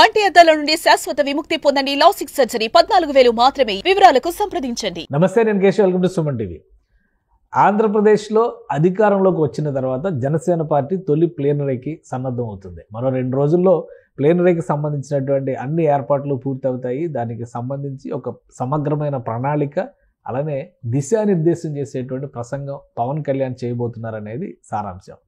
కంటి అద్దాల నుండి శాశ్వత విముక్తి పొందండి. లాసిక్ సర్జరీ 14,000 మాత్రమే. వివరాలకు సంప్రదించండి. నమస్తే, నేను Keshav. Welcome to Suman TV. ఆంధ్రప్రదేశ్లో అధికారంలోకి వచ్చిన తర్వాత జనసేన పార్టీ తొలి ప్లేనరీకి సన్నద్ధం అవుతుంది. మరో 2 రోజుల్లో ప్లేనరీకి సంబంధించినటువంటి అన్ని ఏర్పాట్లు పూర్తవుతాయి. దానికి సంబంధించి ఒక సమగ్రమైన ప్రణాళిక, అలానే దిశానిర్దేశం చేసేటువంటి ప్రసంగం పవన్ కళ్యాణ్ చేయబోతున్నారనేది సారాంశం.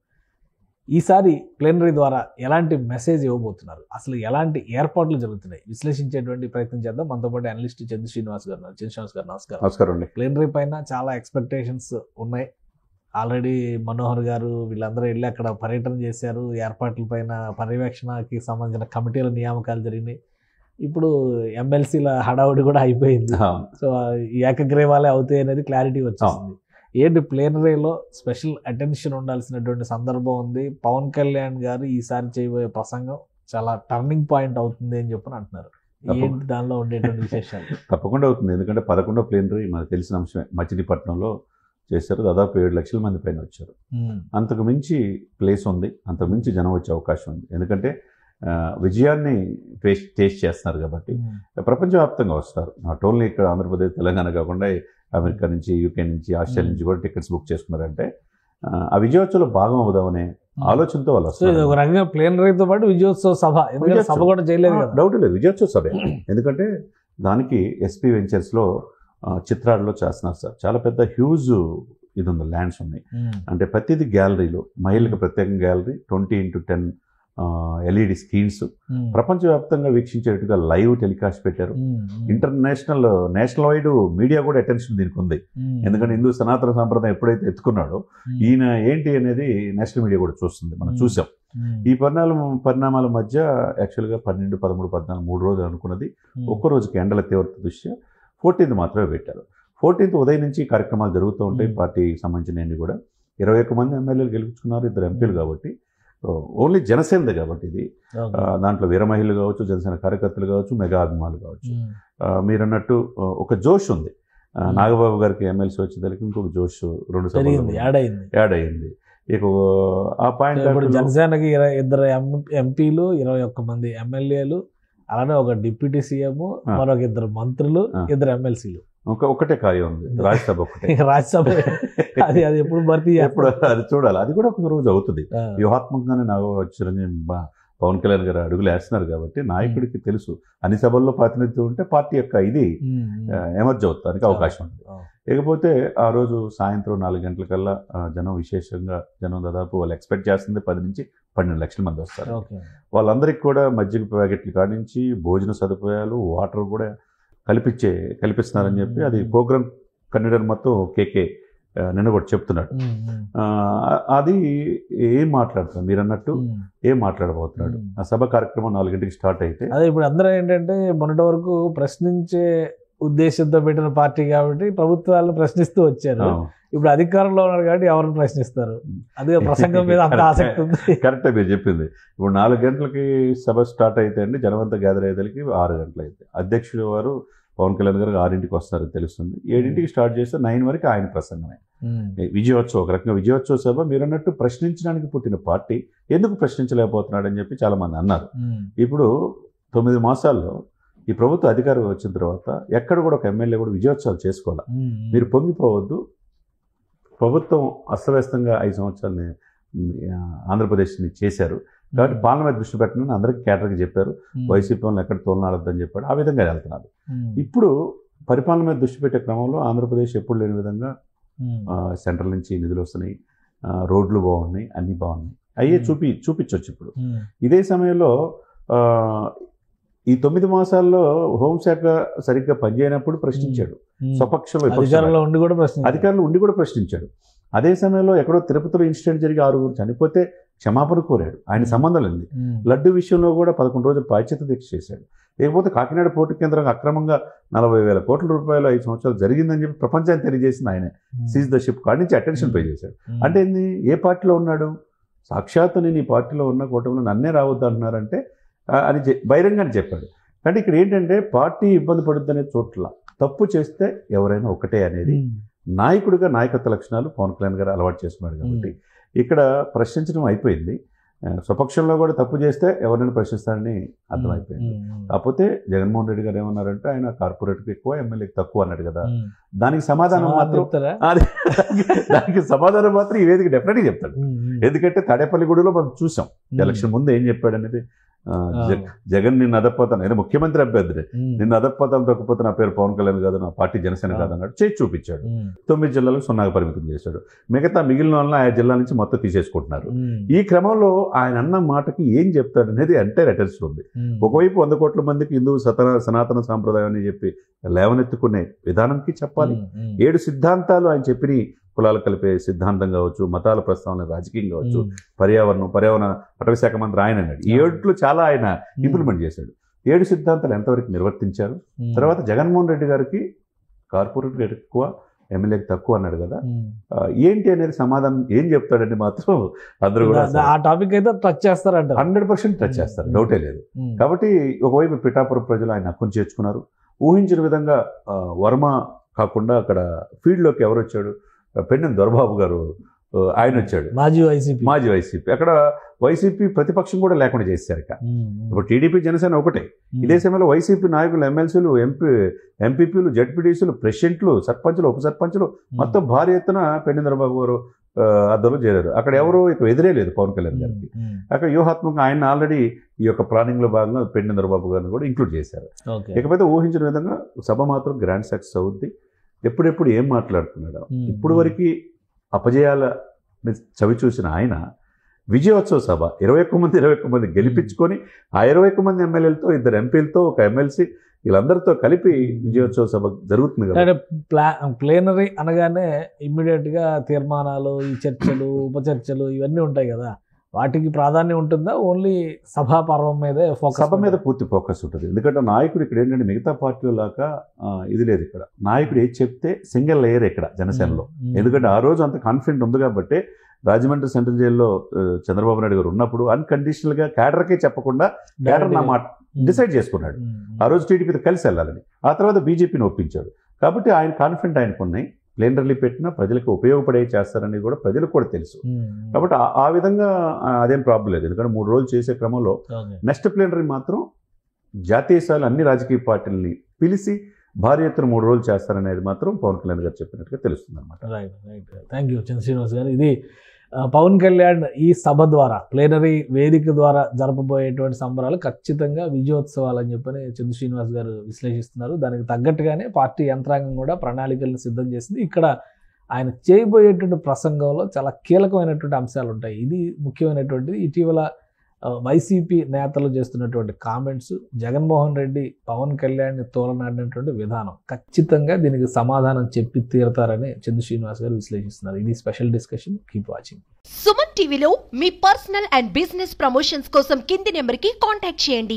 ఈసారి ప్లేనరీ ద్వారా ఎలాంటి మెసేజ్ ఇవ్వబోతున్నారు, అసలు ఎలాంటి ఏర్పాట్లు జరుగుతున్నాయి, విశ్లేషించేటువంటి ప్రయత్నం చేద్దాం. మనతో పాటు అనలిస్ట్ చంద్ర శ్రీనివాస్ గారు. శ్రీనివాస్ గారు నమస్కారం. నమస్కారం అండి. ప్లేనరీ పైన చాలా ఎక్స్పెక్టేషన్స్ ఉన్నాయి. ఆల్రెడీ మనోహర్ గారు వీళ్ళందరూ వెళ్ళి అక్కడ పర్యటన చేశారు. ఏర్పాట్ల పైన పర్యవేక్షణకి సంబంధించిన కమిటీల నియామకాలు జరిగినాయి. ఇప్పుడు ఎమ్మెల్సీల హడావుడి కూడా అయిపోయింది. సో ఏకగ్రీవాలే అవుతాయి అనేది క్లారిటీ వచ్చేసింది. ఏంటి ప్లేనరీలో స్పెషల్ అటెన్షన్ ఉండాల్సినటువంటి సందర్భం ఉంది. పవన్ కళ్యాణ్ గారు ఈసారి చేయబోయే ప్రసంగం చాలా టర్నింగ్ పాయింట్ అవుతుంది అని చెప్పని అంటున్నారు. ఏంటి దానిలో ఉండేటువంటి విశేషాలు? తప్పకుండా అవుతుంది. ఎందుకంటే 11వ ప్లేనరీ మనకు తెలిసిన అంశమే. మచిలీపట్నంలో చేశారు. దాదాపు 7 లక్షల మంది పైన వచ్చారు. అంతకు మించి ప్లేస్ ఉంది, అంతకు మించి జనం వచ్చే అవకాశం ఉంది. ఎందుకంటే విజయాన్ని టేస్ట్ చేస్తున్నారు కాబట్టి ప్రపంచవ్యాప్తంగా వస్తారు. నాట్ ఓన్లీ ఇక్కడ ఆంధ్రప్రదేశ్ తెలంగాణ కాకుండా అమెరికా నుంచి, యూకే నుంచి, ఆస్ట్రేలియా నుంచి కూడా టికెట్స్ బుక్ చేసుకున్నారంటే ఆ విజయోత్సవంలో భాగం అవుదామనే ఆలోచనతో వాళ్ళు వస్తారు. ఒక రకంగా ప్లేనరీతో పాటు విజయోత్సవ సభ, సభ కూడా చేయలేదు కదా. డౌట్ లేదు, విజయోత్సవ సభ. ఎందుకంటే దానికి ఎస్పీ వెంచర్స్లో చిత్రాలలో చేస్తున్నారు సార్. చాలా పెద్ద హ్యూజ్ ఇది ఉంది, ల్యాండ్స్ ఉన్నాయి. అంటే ప్రతిదీ గ్యాలరీలో, మహిళలకు ప్రత్యేకంగా గ్యాలరీ, 20x10 ఎల్ఈడి స్క్రీన్స్, ప్రపంచవ్యాప్తంగా వీక్షించేట్టుగా లైవ్ టెలికాస్ట్ పెట్టారు. నేషనల్ వైడ్ మీడియా కూడా అటెన్షన్ దీనికి ఉంది. ఎందుకంటే హిందూ సనాతన సాంప్రదాయం ఎప్పుడైతే ఎత్తుకున్నాడో ఈయన ఏంటి అనేది నేషనల్ మీడియా కూడా చూస్తుంది. మనం చూసాం. ఈ పరిణామాల మధ్య యాక్చువల్గా 12, 13, 14 3 రోజులు అనుకున్నది ఒక్కరోజుకి ఎండల తీవ్రత దృష్ట్యా 14th మాత్రమే పెట్టారు. 14th ఉదయం నుంచి కార్యక్రమాలు జరుగుతూ ఉంటాయి. పార్టీకి సంబంధించినవి కూడా 21 మంది ఎమ్మెల్యేలు గెలుచుకున్నారు, 2 ఎంపీలు కాబట్టి. ఓన్లీ జనసేనదే కాబట్టి ఇది. దాంట్లో వీర మహిళలు కావచ్చు, జనసేన కార్యకర్తలు కావచ్చు, మెగా అభిమానులు కావచ్చు. మీరు అన్నట్టు ఒక జోష్ ఉంది. నాగబాబు గారికి ఎమ్మెల్సీ వచ్చేదానికి ఇంకొక జోష్ 2 సభలు యాడ్ అయింది. ఇక ఆ పాయింట్ జనసేనకి 2 ఎంపీలు, 21 మంది ఎమ్మెల్యేలు, అలానే ఒక డిప్యూటీ సీఎం, మరొక 2 మంత్రులు, 2 ఎమ్మెల్సీలు. ఒకటే ఖాళీ ఉంది, రాజ్యసభ ఒకటే. రాజ్యసభ అది ఎప్పుడు భర్తీ, ఎప్పుడు అది చూడాలి. అది కూడా ఒక రోజు అవుతుంది. వ్యూహాత్మకంగానే చిరంజీవి పవన్ కళ్యాణ్ గారు అడుగులు వేస్తున్నారు కాబట్టి నాయకుడికి తెలుసు అన్ని సభల్లో ప్రాతినిధ్యం ఉంటే పార్టీ యొక్క ఇది ఎమర్జ్ అవుతానికి అవకాశం ఉంటుంది. లేకపోతే ఆ రోజు సాయంత్రం 4 గంటలకల్లా జనం దాదాపు వాళ్ళు ఎక్స్పెక్ట్ చేస్తుంది 10 నుంచి 12 లక్షల మంది వస్తారు. వాళ్ళందరికీ కూడా మజ్జిగ ప్యాకెట్లు కానించి భోజన సదుపాయాలు, వాటర్ కూడా కల్పిస్తున్నారని చెప్పి అది ప్రోగ్రామ్ కన్వీనర్ మొత్తం కేకే నిన్న కూడా చెప్తున్నాడు. అది ఏం మాట్లాడుతున్నాడు మీరు అన్నట్టు, ఏం మాట్లాడబోతున్నాడు. ఆ సభ కార్యక్రమం 4 గంటలకు స్టార్ట్ అయితే అదే ఇప్పుడు అందరూ ఏంటంటే మొన్నటి వరకు ప్రశ్నించే ఉద్దేశంతో పెట్టిన పార్టీ కాబట్టి ప్రభుత్వాలను ప్రశ్నిస్తూ వచ్చారు. ఇప్పుడు అధికారంలో ఉన్నారు కాబట్టి ఎవరిని ప్రశ్నిస్తారు? అదే ప్రసంగం మీద అంత ఆసక్తి ఉంది. కరెక్టే మీరు చెప్పింది. ఇప్పుడు 4 గంటలకి సభ స్టార్ట్ అయితే అండి, జనవంత గ్యాదర్ అయ్యేదానికి 6 గంటలు అయితే అధ్యక్షుడు వారు పవన్ కళ్యాణ్ గారు 6ంటికి వస్తారని తెలుస్తుంది. 7ంటికి స్టార్ట్ చేస్తే 9 వరకు ఆయన ప్రసంగమే. విజయోత్సవం ఒక రకంగా విజయోత్సవ సభ. మీరు అన్నట్టు ప్రశ్నించడానికి పుట్టిన పార్టీ ఎందుకు ప్రశ్నించలేకపోతున్నాడని చెప్పి చాలా మంది అన్నారు. ఇప్పుడు 9 మాసాల్లో ఈ ప్రభుత్వ అధికారం వచ్చిన తర్వాత ఎక్కడ కూడా ఒక ఎమ్మెల్యే కూడా విజయోత్సవాలు చేసుకోవాలి. మీరు పొంగిపోవద్దు. ప్రభుత్వం అస్తవ్యస్తంగా 5 సంవత్సరాలని ఆంధ్రప్రదేశ్ని చేశారు కాబట్టి పాలన మీద దృష్టి పెట్టడం అందరికీ కేటర్కి చెప్పారు. వైసీపీ వాళ్ళని ఎక్కడ తోలనాడొద్దని చెప్పాడు. ఆ విధంగా వెళ్తున్నారు. ఇప్పుడు పరిపాలన మీద దృష్టి పెట్టే క్రమంలో ఆంధ్రప్రదేశ్ ఎప్పుడు లేని విధంగా సెంట్రల్ నుంచి నిధులు వస్తున్నాయి, రోడ్లు బాగున్నాయి, అన్నీ బాగున్నాయి. అయ్యే చూపించవచ్చు. ఇప్పుడు ఇదే సమయంలో ఈ 9 మాసాల్లో హోంశాఖ సరిగ్గా పనిచేయనప్పుడు ప్రశ్నించాడు. స్వపక్షంలో అధికారంలో ఉండి కూడా ప్రశ్నించాడు. అదే సమయంలో ఎక్కడో తిరుపతిలో ఇన్సిడెంట్ జరిగి 6 చనిపోతే క్షమాపణ కోరాడు. ఆయన సంబంధం లేదు. లడ్డు విషయంలో కూడా 11 రోజులు పాశ్చాత్య దీక్ష చేశాడు. లేకపోతే కాకినాడ పోర్టు కేంద్రంగా అక్రమంగా 40,000 కోట్ల రూపాయలు 5 సంవత్సరాలు జరిగిందని చెప్పి ప్రపంచానికి తెలియజేసింది ఆయనే. సీజ్ ద షిప్ కాడి నుంచి అటెన్షన్ పే చేశాడు. అంటే ఏంది, ఏ పార్టీలో ఉన్నాడు? సాక్షాత్తు నేను ఈ పార్టీలో ఉన్న కూటమిలో నన్నే రావద్దు అంటున్నారంటే అని బహిరంగానే చెప్పాడు. అంటే ఇక్కడ ఏంటంటే పార్టీ ఇబ్బంది పడుద్దనే చోట్ల తప్పు చేస్తే ఎవరైనా ఒకటే అనేది నాయకుడిగా నాయకత్వ లక్షణాలు పవన్ కళ్యాణ్ గారు అలవాటు చేసుకున్నాడు కాబట్టి ఇక్కడ ప్రశ్నించడం అయిపోయింది. స్వపక్షంలో కూడా తప్పు చేస్తే ఎవరైనా ప్రశ్నిస్తారని అర్థమైపోయింది. కాకపోతే జగన్మోహన్ రెడ్డి గారు ఏమన్నారంటే ఆయన కార్పొరేట్కి ఎక్కువ, ఎమ్మెల్యేకి తక్కువ అన్నాడు కదా. దానికి సమాధానం మాత్రం దానికి సమాధానం మాత్రం ఈ వేదిక డెఫినెట్గా చెప్తాడు. ఎందుకంటే తాడేపల్లిగూడలో మనం చూసాం ఎలక్షన్ ముందు ఏం చెప్పాడు అనేది. జగన్ నిన్ను అదపోతాను, ఆయన ముఖ్యమంత్రి అభ్యర్థి, నిన్ను అదపోతాను తొక్కపోతే నా పేరు పవన్ కళ్యాణ్ కాదు, నా పార్టీ జనసేన కాదు అన్నాడు. చేసి చూపించాడు. 9 జిల్లాలకు 0గా పరిమితం చేశాడు. మిగతా మిగిలిన వాళ్ళని ఆయా జిల్లా నుంచి మొత్తం తీసేసుకుంటున్నారు. ఈ క్రమంలో ఆయన అన్న మాటకి ఏం చెప్తాడు అనేది ఎంటైర్ అటెన్షన్ ఉంది. ఒకవైపు 100 కోట్ల మందికి హిందూ సనాతన సాంప్రదాయం అని చెప్పి లేవనెత్తుకునే విధానంకి చెప్పాలి. 7 సిద్ధాంతాలు ఆయన చెప్పిన కులాలు కలిపే సిద్ధాంతం కావచ్చు, మతాల ప్రస్తావన, రాజకీయం కావచ్చు, పర్యావరణ అటవీ శాఖ మంత్రి ఆయన అన్నాడు. ఈ 7 చాలా ఆయన ఇంప్లిమెంట్ చేశాడు. 7 సిద్ధాంతాలు ఎంతవరకు నిర్వర్తించారు. తర్వాత జగన్మోహన్ రెడ్డి గారికి కార్పొరేట్ ఎక్కువ, ఎమ్మెల్యేకి తక్కువ అన్నాడు కదా. ఏంటి అనేది సమాధానం ఏం చెప్తాడని మాత్రం అందరూ కూడా ఆ టాపిక్ అయితే టచ్ చేస్తారంట. 100% టచ్ చేస్తారు, డౌటే లేదు. కాబట్టి ఒకవైపు పిఠాపురం ప్రజలు ఆయన హక్కును చేర్చుకున్నారు. ఊహించిన విధంగా వర్మ కాకుండా అక్కడ ఫీల్డ్లోకి ఎవరు వచ్చాడు, పెండెం దొరబాబు గారు ఆయన వచ్చాడు, మాజీ వైసీపీ. అక్కడ వైసీపీ ప్రతిపక్షం కూడా లేకుండా చేశారు. ఇప్పుడు టీడీపీ జనసేన ఒకటే. ఇదే సమయంలో వైసీపీ నాయకులు, ఎమ్మెల్సీలు, ఎంపీపీలు, జడ్పీటీసీలు, ప్రెసిడెంట్లు, సర్పంచులు, ఉప సర్పంచులు మొత్తం భారీ ఎత్తున పెండెం దొరబాబు గారు అద్దరు చేరారు. అక్కడ ఎవరు ఇక ఎదురే లేదు పవన్ కళ్యాణ్ గారికి. అక్కడ వ్యూహాత్మకంగా ఆయన ఆల్రెడీ ఈ యొక్క ప్లానింగ్లో భాగంగా పెండెం దొరబాబు గారిని కూడా ఇంక్లూడ్ చేశారు. ఇకపోతే ఊహించిన విధంగా సభ మాత్రం గ్రాండ్ సక్సెస్ అవుద్ది. ఎప్పుడెప్పుడు ఏం మాట్లాడుతున్నాడు, ఇప్పుడు వరకు అపజయాల చవి చూసిన ఆయన విజయోత్సవ సభ 21 మంది గెలిపించుకొని ఆ 21 మంది ఎమ్మెల్యేలతో, 2 ఎంపీలతో, 1 ఎమ్మెల్సీ, వీళ్ళందరితో కలిపి విజయోత్సవ సభ జరుగుతుంది కదా. ప్లేనరీ అనగానే ఇమ్మీడియట్గా తీర్మానాలు, ఈ చర్చలు, ఉపచర్చలు ఇవన్నీ ఉంటాయి కదా. వాటికి ప్రాధాన్యం ఉంటుందా, ఓన్లీ సభా పర్వం మీదే ఫోకస్? సభ మీద పూర్తి ఫోకస్ ఉంటుంది. ఎందుకంటే నాయకుడు ఇక్కడ ఏంటంటే మిగతా పార్టీల లాగా ఇది లేదు. ఇక్కడ నాయకుడు ఏది చెప్తే సింగిల్ లేయర్ ఇక్కడ జనసేనలో. ఎందుకంటే ఆ రోజు అంత కాన్ఫిడెంట్ ఉంది కాబట్టి రాజమండ్రి సెంట్రల్ జైల్లో చంద్రబాబు నాయుడు గారు ఉన్నప్పుడు అన్కండిషనల్గా క్యాడర్కే చెప్పకుండా క్యాడర్ నా మాట డిసైడ్ చేసుకున్నాడు. ఆ రోజు టీడీపీతో కలిసి వెళ్ళాలని. ఆ తర్వాత బీజేపీని ఒప్పించాడు. కాబట్టి ఆయన కాన్ఫిడెంట్ ఆయనకున్నాయి. ప్లేనరీ పెట్టినా ప్రజలకు ఉపయోగపడే చేస్తారని కూడా ప్రజలకు కూడా తెలుసు. కాబట్టి ఆ విధంగా అదేం ప్రాబ్లం లేదు. ఎందుకంటే 3 రోజులు చేసే క్రమంలో నెక్స్ట్ ప్లేనరీ మాత్రం జాతీయ స్థాయిలో అన్ని రాజకీయ పార్టీలని పిలిచి భారీ ఎత్తున 3 రోజులు చేస్తారనేది మాత్రం పవన్ కళ్యాణ్ గారు చెప్పినట్టుగా తెలుస్తుంది అనమాట. రైట్. థ్యాంక్ యూ చంద్ర శ్రీనివాస్ గారు. ఇది పవన్ కళ్యాణ్ ఈ సభ ద్వారా, ప్లేనరీ వేదిక ద్వారా జరపబోయేటువంటి సంబరాలు ఖచ్చితంగా విజయోత్సవాలు అని చెప్పని చంద్ర శ్రీనివాస్ గారు విశ్లేషిస్తున్నారు. దానికి తగ్గట్టుగానే పార్టీ యంత్రాంగం కూడా ప్రణాళికలను సిద్ధం చేసింది. ఇక్కడ ఆయన చేయబోయేటువంటి ప్రసంగంలో చాలా కీలకమైనటువంటి అంశాలు ఉంటాయి. ఇది ముఖ్యమైనటువంటిది. ఇటీవల వైసీపీ నేతలు చేస్తున్నటువంటి కామెంట్స్, జగన్మోహన్ రెడ్డి పవన్ కళ్యాణ్ని తోలనాడినటువంటి విధానం, ఖచ్చితంగా దీనికి సమాధానం చెప్పి తీరతారని చంద్ర శ్రీనివాస్ గారు విశ్లేషిస్తున్నారు. ఇది special discussion. Keep watching. Suman టీవీలో మీ పర్సనల్ అండ్ బిజినెస్ ప్రమోషన్స్ కోసం కింది నెంబర్కి కాంటాక్ట్ చేయండి.